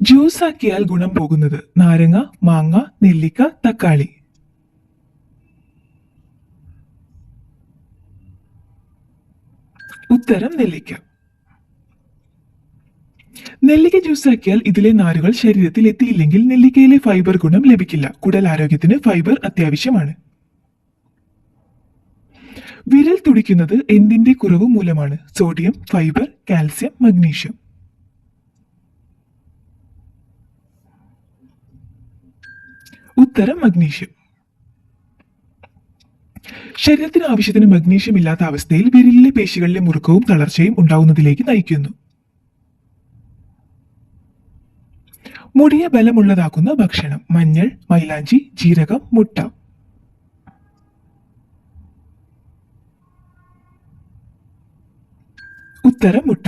Juice ആക്കിയാൽ ഗുണം പോകുന്നത് നാരങ്ങ, മാങ്ങ, നെല്ലിക്ക, തക്കാളി. ഉത്തരം നെല്ലിക്ക. നെല്ലിക്ക ജ്യൂസ് ആക്കിയാൽ ഇതിലെ നാരുകൾ ശരീരത്തിൽ എത്തിയില്ലെങ്കിൽ നെല്ലിക്കയിലെ ഫൈബർ ഗുണം ലഭിക്കില്ല. കുടൽ ആരോഗ്യത്തിന് ഫൈബർ അത്യാവശ്യമാണ്. വിരൽ തുടിക്കുന്നത് എന്തിന്റെ കുറവ് മൂലമാണ്? Sodium, fibre, calcium, magnesium. ഉത്തരം മഗ്നീഷ്യം. ശരീരത്തിന് ആവശ്യത്തിന് മഗ്നീഷ്യം ഇല്ലാത്ത അവസ്ഥയിൽ വിരലിലെ പേശികളിലെ മുറുക്കവും തളർച്ചയും ഉണ്ടാവുന്നതിലേക്ക് നയിക്കുന്നു. മുടിയെ ബലമുള്ളതാക്കുന്ന ഭക്ഷണം? മഞ്ഞൾ, മൈലാഞ്ചി, ജീരകം, മുട്ട. ഉത്തരം മുട്ട.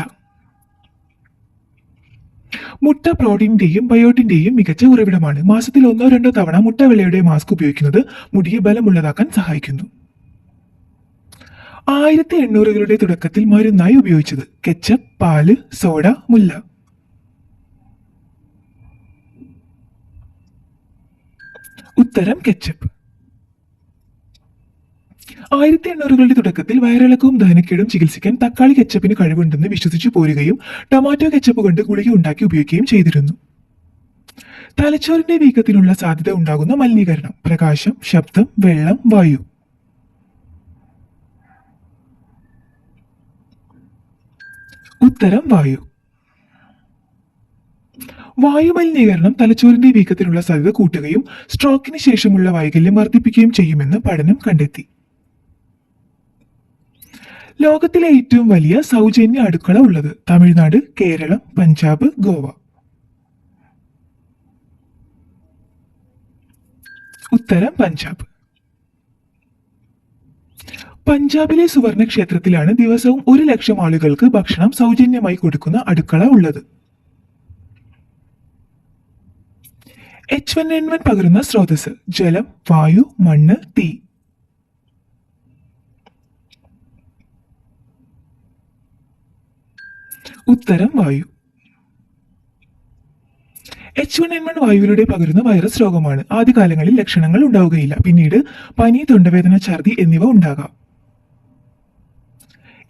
മുട്ട പ്രോട്ടീന്റെയും ബയോട്ടിന്റെയും മികച്ച ഉറവിടമാണ്. മാസത്തിൽ 1-2 തവണ മുട്ട വെള്ളയുടെ മാസ്ക് ഉപയോഗിക്കുന്നത് മുടിയെ ബലമുള്ളതാക്കാൻ സഹായിക്കുന്നു. 1800കളുടെ തുടക്കത്തിൽ മരുന്നായി ഉപയോഗിച്ചത്? കെച്ചപ്പ്, പാല്, സോഡ, മുല്ല. ഉത്തരം കെച്ചപ്പ്. 1800കളുടെ തുടക്കത്തിൽ വയറിളക്കവും ദഹനക്കേടും ചികിത്സിക്കാൻ തക്കാളി കെച്ചപ്പിന് കഴിവുണ്ടെന്ന് വിശ്വസിച്ചു പോരുകയും ടൊമാറ്റോ കെച്ചപ്പ് കൊണ്ട് ഗുളിക ഉണ്ടാക്കി ഉപയോഗിക്കുകയും ചെയ്തിരുന്നു. തലച്ചോറിന്റെ വീക്കത്തിനുള്ള സാധ്യത ഉണ്ടാകുന്ന മലിനീകരണം? പ്രകാശം, ശബ്ദം, വെള്ളം, വായു. ഉത്തരം വായു. വായുമലിനീകരണം തലച്ചോറിന്റെ വീക്കത്തിനുള്ള സാധ്യത കൂട്ടുകയും സ്ട്രോക്കിന് ശേഷമുള്ള വൈകല്യം വർദ്ധിപ്പിക്കുകയും ചെയ്യുമെന്ന് പഠനം കണ്ടെത്തി. ലോകത്തിലെ ഏറ്റവും വലിയ സൗജന്യ അടുക്കള ഉള്ളത്? തമിഴ്നാട്, കേരളം, പഞ്ചാബ്, ഗോവ. ഉത്തരം പഞ്ചാബ്. പഞ്ചാബിലെ സുവർണ ക്ഷേത്രത്തിലാണ് ദിവസവും 1,00,000 ആളുകൾക്ക് ഭക്ഷണം സൗജന്യമായി കൊടുക്കുന്ന അടുക്കള ഉള്ളത്. H1N1 പകരുന്ന സ്രോതസ്? ജലം, വായു, മണ്ണ്, തീ. ഉത്തരം വായു. H1N1 വായുവിലൂടെ പകരുന്ന വൈറസ് രോഗമാണ്. ആദ്യകാലങ്ങളിൽ ലക്ഷണങ്ങൾ ഉണ്ടാവുകയില്ല. പിന്നീട് പനി, തൊണ്ടവേദന, ഛർദി എന്നിവ ഉണ്ടാകാം.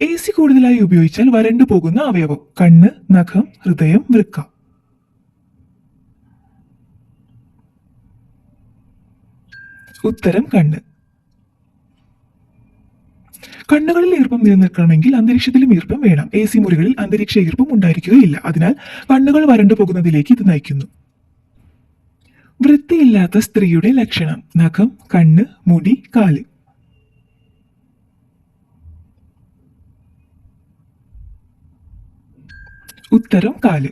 AC കൂടുതലായി ഉപയോഗിച്ചാൽ വരണ്ടു പോകുന്ന അവയവം? കണ്ണ്, നഖം, ഹൃദയം, വൃക്ക. ഉത്തരം കണ്ണ്. കണ്ണുകളിൽ ഈർപ്പം നിലനിൽക്കണമെങ്കിൽ അന്തരീക്ഷത്തിലും ഈർപ്പം വേണം. AC മുറികളിൽ അന്തരീക്ഷ ഈർപ്പം ഉണ്ടായിരിക്കുകയില്ല. അതിനാൽ കണ്ണുകൾ വരണ്ടു പോകുന്നതിലേക്ക് ഇത് നയിക്കുന്നു. വൃത്തിയില്ലാത്ത സ്ത്രീയുടെ ലക്ഷണം? നഖം, കണ്ണ്, മുടി, കാല്. ഉത്തരം കാല്.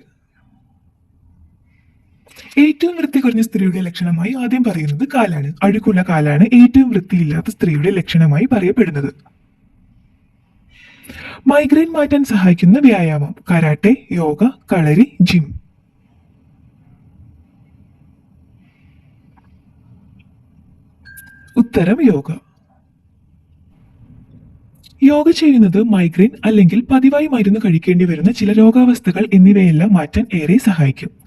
ഏറ്റവും വൃത്തി കുറഞ്ഞ സ്ത്രീയുടെ ലക്ഷണമായി ആദ്യം പറയുന്നത് കാലാണ്. അഴുക്കുള്ള കാലാണ് ഏറ്റവും വൃത്തിയില്ലാത്ത സ്ത്രീയുടെ ലക്ഷണമായി പറയപ്പെടുന്നത്. മൈഗ്രെയിൻ മാറ്റാൻ സഹായിക്കുന്ന വ്യായാമം? കരാട്ടെ, യോഗ, കളരി, ജിം. ഉത്തരം യോഗ. യോഗ ചെയ്യുന്നത് മൈഗ്രെയിൻ അല്ലെങ്കിൽ പതിവായി മരുന്ന് കഴിക്കേണ്ടി വരുന്ന ചില രോഗാവസ്ഥകൾ എന്നിവയെല്ലാം മാറ്റാൻ ഏറെ സഹായിക്കും.